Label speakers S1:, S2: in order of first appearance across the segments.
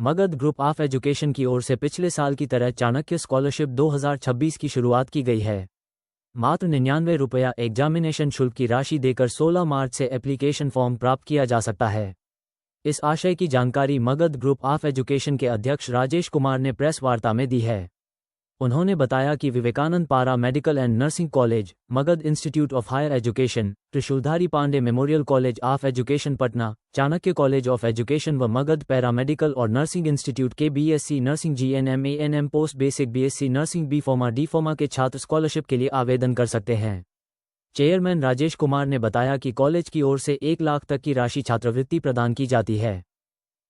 S1: Magadh group of education की ओर से पिछले साल की तरह चाणक्य स्कॉलरशिप 2026 की शुरुआत की गई है। मात्र 99 रुपया एग्जामिनेशन शुल्क की राशि देकर 16 मार्च से एप्लीकेशन फॉर्म प्राप्त किया जा सकता है। इस आशय की जानकारी मगध ग्रुप ऑफ एजुकेशन के अध्यक्ष राजेश कुमार ने प्रेस वार्ता में दी है। उन्होंने बताया कि Vivekananda paramedical and nursing college, Magadh institute of higher education, Trishuldhari Pandey memorial college of education Patna, Chanakya college of education व मगध पैरामेडिकल और नर्सिंग इंस्टीट्यूट के BSc nursing GNM ANM post basic BSc nursing B Pharma D Pharma के छात्र स्कॉलरशिप के लिए आवेदन कर सकते हैं। चेयरमैन राजेश कुमार ने बताया कि कॉलेज की ओर से 1 लाख तक की राशि छात्रवृत्ति प्रदान की जाती है।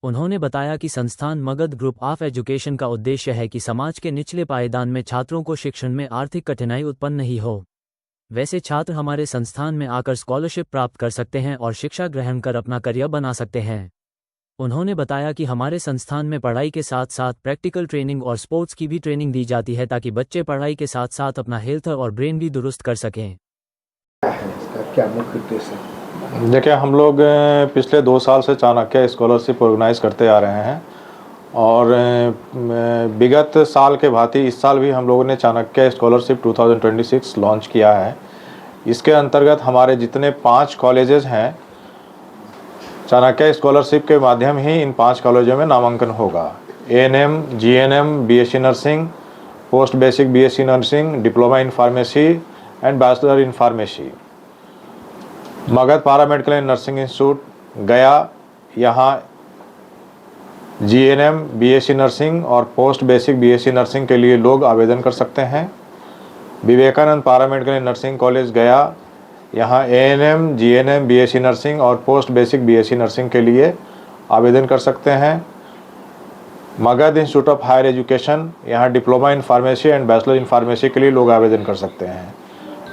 S1: उन्होंने बताया कि संस्थान मगध ग्रुप ऑफ एजुकेशन का उद्देश्य है कि समाज के निचले पायदान में छात्रों को शिक्षण में आर्थिक कठिनाई उत्पन्न नहीं हो। वैसे छात्र हमारे संस्थान में आकर स्कॉलरशिप प्राप्त कर सकते हैं और शिक्षा ग्रहण कर अपना करियर बना सकते हैं। उन्होंने बताया कि हमारे संस्थान में पढ़ाई के साथ साथ प्रैक्टिकल ट्रेनिंग और स्पोर्ट्स की भी ट्रेनिंग दी जाती है ताकि बच्चे पढ़ाई के साथ साथ अपना हेल्थ और ब्रेन भी दुरुस्त कर सकें।
S2: क्या मुख्य उद्देश्य है?
S3: देखिए, हम लोग पिछले 2 साल से चाणक्य स्कॉलरशिप ऑर्गेनाइज करते आ रहे हैं और विगत साल के भांति इस साल भी हम लोगों ने चाणक्य स्कॉलरशिप 2026 लॉन्च किया है। इसके अंतर्गत हमारे जितने 5 कॉलेजेस हैं, चाणक्य स्कॉलरशिप के माध्यम ही इन 5 कॉलेजों में नामांकन होगा। ANM, GNM, BSc nursing, post basic BSc nursing, diploma in pharmacy and bachelor in pharmacy. Magadh paramedical and nursing institute Gaya, यहाँ जीएनएम, बीएससी नर्सिंग और पोस्ट बेसिक बीएससी नर्सिंग के लिए लोग आवेदन कर सकते हैं। Vivekananda paramedical and nursing college Gaya, यहाँ एएनएम, जीएनएम, बीएससी नर्सिंग और पोस्ट बेसिक बीएससी नर्सिंग के लिए आवेदन कर सकते हैं। Magadh institute of higher education, यहाँ diploma in pharmacy and bachelor in pharmacy के लिए लोग आवेदन कर सकते हैं।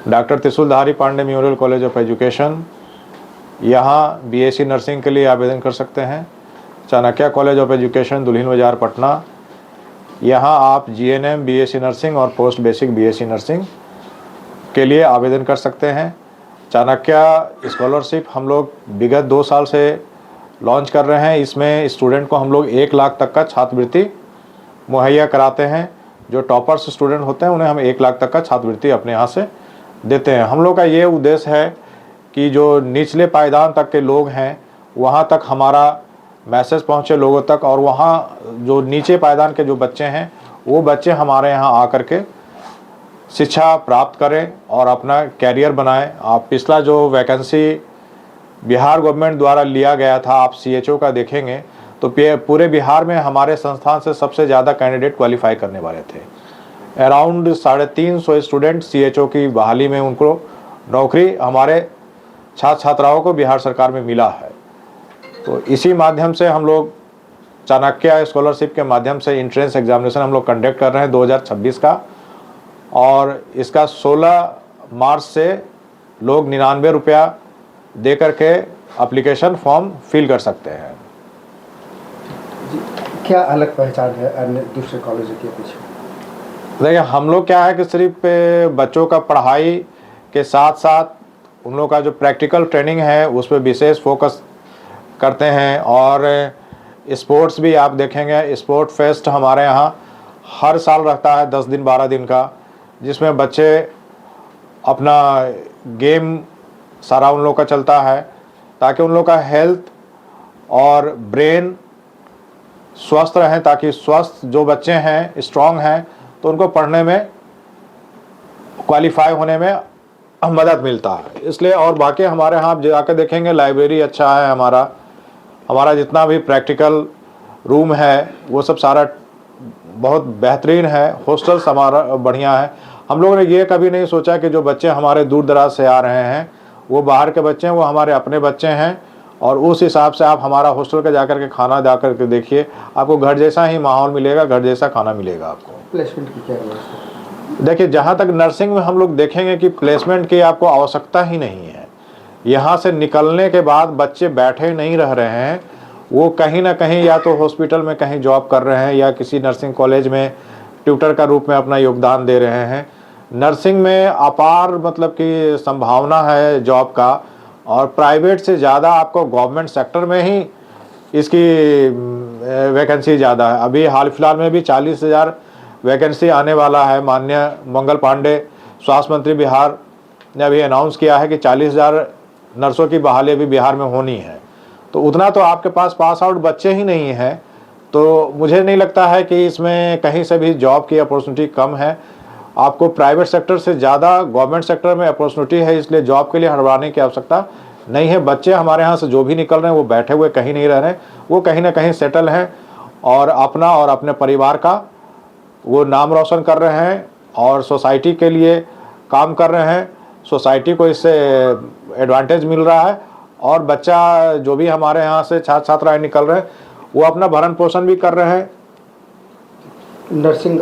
S3: Doctor Trishuldhari Pandey memorial college of education, यहाँ बीएससी नर्सिंग के लिए आवेदन कर सकते हैं। Chanakya college of education, Dulhin Bazar, Patna, यहाँ आप जीएनएम, बीएससी नर्सिंग और पोस्ट बेसिक बीएससी नर्सिंग के लिए आवेदन कर सकते हैं। चाणक्य स्कॉलरशिप हम लोग विगत 2 साल से लॉन्च कर रहे हैं। इसमें स्टूडेंट को हम लोग 1 लाख तक का छात्रवृत्ति मुहैया कराते हैं। जो टॉपर्स स्टूडेंट होते हैं उन्हें हम 1 लाख तक का छात्रवृत्ति अपने यहाँ से देते हैं। हम लोग का ये उद्देश्य है कि जो निचले पायदान तक के लोग हैं वहाँ तक हमारा मैसेज पहुँचे लोगों तक, और वहाँ जो नीचे पायदान के जो बच्चे हैं वो बच्चे हमारे यहाँ आकर के शिक्षा प्राप्त करें और अपना कैरियर बनाएं। आप पिछला जो वैकेंसी बिहार गवर्नमेंट द्वारा लिया गया था, आप सीएचओ का देखेंगे तो पूरे बिहार में हमारे संस्थान से सबसे ज़्यादा कैंडिडेट क्वालिफाई करने वाले थे। अराउंड 350 स्टूडेंट सीएचओ की बहाली में उनको नौकरी हमारे छात्र छात्राओं को बिहार सरकार में मिला है। तो इसी माध्यम से हम लोग चाणक्य स्कॉलरशिप के माध्यम से एंट्रेंस एग्जामिनेशन हम लोग कंडक्ट कर रहे हैं 2026 का, और इसका 16 मार्च से लोग 99 रुपया दे करके एप्लीकेशन फॉर्म फिल कर सकते हैं।
S2: क्या अलग पहचान है अन्य दूसरे कॉलेजों के पीछे?
S3: देखिए, हम लोग क्या है कि सिर्फ बच्चों का पढ़ाई के साथ साथ उन लोग का जो प्रैक्टिकल ट्रेनिंग है उस पर विशेष फोकस करते हैं। और स्पोर्ट्स भी आप देखेंगे, स्पोर्ट फेस्ट हमारे यहाँ हर साल रहता है 10 दिन 12 दिन का, जिसमें बच्चे अपना गेम सारा उन लोग का चलता है ताकि उन लोग का हेल्थ और ब्रेन स्वस्थ रहें, ताकि स्वस्थ जो बच्चे हैं स्ट्रांग हैं तो उनको पढ़ने में क्वालिफाई होने में मदद मिलता है। इसलिए और बाकी हमारे यहाँ आप जाकर देखेंगे लाइब्रेरी अच्छा है, हमारा जितना भी प्रैक्टिकल रूम है वो सब सारा बहुत बेहतरीन है। हॉस्टल्स हमारा बढ़िया है। हम लोगों ने ये कभी नहीं सोचा कि जो बच्चे हमारे दूर दराज से आ रहे हैं वो बाहर के बच्चे हैं, वो हमारे अपने बच्चे हैं। और उस हिसाब से आप हमारा हॉस्टल का जाकर के खाना जाकर के देखिए, आपको घर जैसा ही माहौल मिलेगा, घर जैसा खाना मिलेगा आपको।
S2: प्लेसमेंट की क्या व्यवस्था?
S3: देखिए, जहाँ तक नर्सिंग में हम लोग देखेंगे कि प्लेसमेंट की आपको आवश्यकता ही नहीं है। यहाँ से निकलने के बाद बच्चे बैठे नहीं रह रहे हैं, वो कहीं ना कहीं या तो हॉस्पिटल में कहीं जॉब कर रहे हैं या किसी नर्सिंग कॉलेज में ट्यूटर का रूप में अपना योगदान दे रहे हैं। नर्सिंग में अपार मतलब कि संभावना है जॉब का, और प्राइवेट से ज़्यादा आपको गवर्नमेंट सेक्टर में ही इसकी वैकेंसी ज़्यादा है। अभी हाल फिलहाल में भी 40,000 वैकेंसी आने वाला है। माननीय मंगल पांडे स्वास्थ्य मंत्री बिहार ने अभी अनाउंस किया है कि 40,000 नर्सों की बहाली अभी बिहार में होनी है। तो उतना तो आपके पास आउट बच्चे ही नहीं हैं, तो मुझे नहीं लगता है कि इसमें कहीं से भी जॉब की अपॉर्चुनिटी कम है। आपको प्राइवेट सेक्टर से ज़्यादा गवर्नमेंट सेक्टर में अपॉर्चुनिटी है, इसलिए जॉब के लिए हड़बड़ाने की आवश्यकता नहीं है। बच्चे हमारे यहाँ से जो भी निकल रहे हैं वो बैठे हुए कहीं नहीं रह रहे हैं, वो कहीं ना कहीं सेटल हैं और अपना और अपने परिवार का वो नाम रोशन कर रहे हैं और सोसाइटी के लिए काम कर रहे हैं। सोसाइटी को इससे एडवांटेज मिल रहा है और बच्चा जो भी हमारे यहाँ से छात्र छात्राएँ निकल रहे हैं वो अपना भरण पोषण भी कर रहे हैं।
S2: नर्सिंग